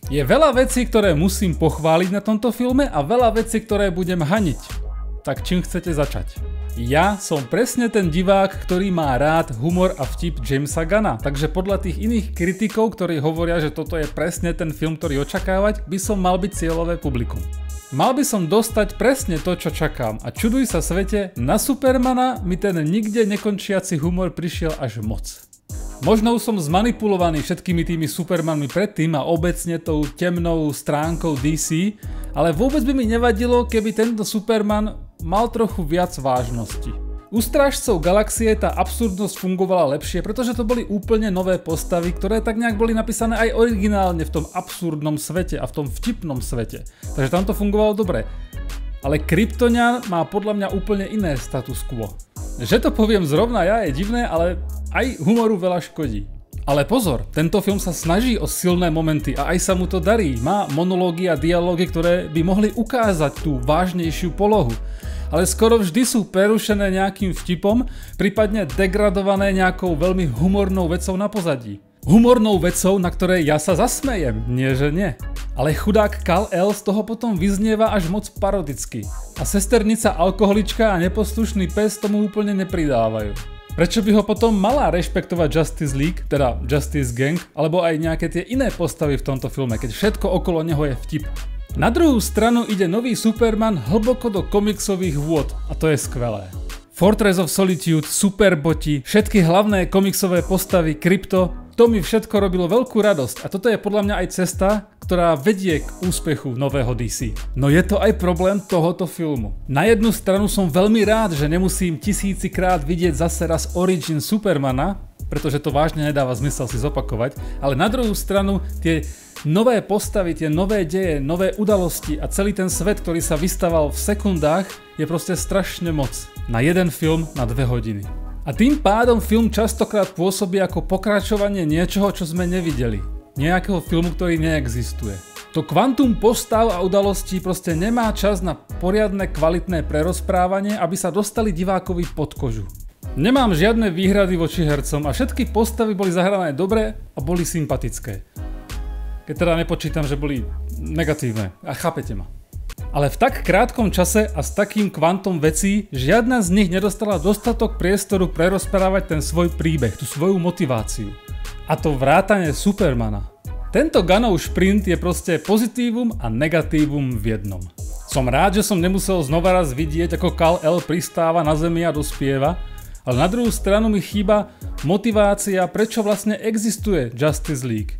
Je veľa vecí, ktoré musím pochváliť na tomto filme a veľa vecí, ktoré budem haniť. Tak čím chcete začať? Ja som presne ten divák, ktorý má rád humor a vtip Jamesa Gunna, takže podľa tých iných kritikov, ktorí hovoria, že toto je presne ten film, ktorý očakávať, by som mal byť cieľové publikum. Mal by som dostať presne to, čo čakám a čuduj sa svete, na Supermana mi ten nikde nekončiaci humor prišiel až moc. Možno už som zmanipulovaný všetkými tými Supermanmi predtým a obecne tou temnou stránkou DC, ale vôbec by mi nevadilo, keby tento Superman mal trochu viac vážnosti. U Strážcov galaxie tá absurdnosť fungovala lepšie, pretože to boli úplne nové postavy, ktoré tak nejak boli napísané aj originálne v tom absurdnom svete a v tom vtipnom svete. Takže tam to fungovalo dobre. Ale Kryptonian má podľa mňa úplne iné status quo. Že to poviem zrovna ja je divné, ale aj humoru veľa škodí. Ale pozor, tento film sa snaží o silné momenty a aj sa mu to darí. Má monológy a dialógy, ktoré by mohli ukázať tú vážnejšiu polohu. Ale skoro vždy sú prerušené nejakým vtipom, prípadne degradované nejakou veľmi humornou vecou na pozadí. Humornou vecou, na ktorej ja sa zasmejem, nie že nie. Ale chudák Kal-El z toho potom vyznieva až moc parodicky. A sesternica alkoholička a neposlušný pes tomu úplne nepridávajú. Prečo by ho potom mala rešpektovať Justice League, teda Justice Gang, alebo aj nejaké tie iné postavy v tomto filme, keď všetko okolo neho je vtip. Na druhú stranu ide nový Superman hlboko do komiksových vôd a to je skvelé. Fortress of Solitude, Superboti, všetky hlavné komiksové postavy, Krypto, to mi všetko robilo veľkú radosť a toto je podľa mňa aj cesta, ktorá vedie k úspechu nového DC. No je to aj problém tohoto filmu. Na jednu stranu som veľmi rád, že nemusím tisícikrát vidieť zase raz Origin Supermana, pretože to vážne nedáva zmysel si zopakovať, ale na druhú stranu tie nové postavy, tie nové deje, nové udalosti a celý ten svet, ktorý sa vystaval v sekundách, je proste strašne moc. Na jeden film na 2 hodiny. A tým pádom film častokrát pôsobí ako pokračovanie niečoho, čo sme nevideli. Nejakého filmu, ktorý neexistuje. To kvantum postav a udalostí proste nemá čas na poriadne kvalitné prerozprávanie, aby sa dostali divákovi pod kožu. Nemám žiadne výhrady voči hercom a všetky postavy boli zahrané dobre a boli sympatické. Keď teda nepočítam, že boli negatívne. A chápete ma. Ale v tak krátkom čase a s takým kvantom vecí žiadna z nich nedostala dostatok priestoru prerozprávať ten svoj príbeh, tú svoju motiváciu. A to vrátane Supermana. Tento Gunnov šprint je proste pozitívum a negatívum v jednom. Som rád, že som nemusel znova raz vidieť, ako Kal-El pristáva na zemi a dospieva, ale na druhú stranu mi chýba motivácia, prečo vlastne existuje Justice League.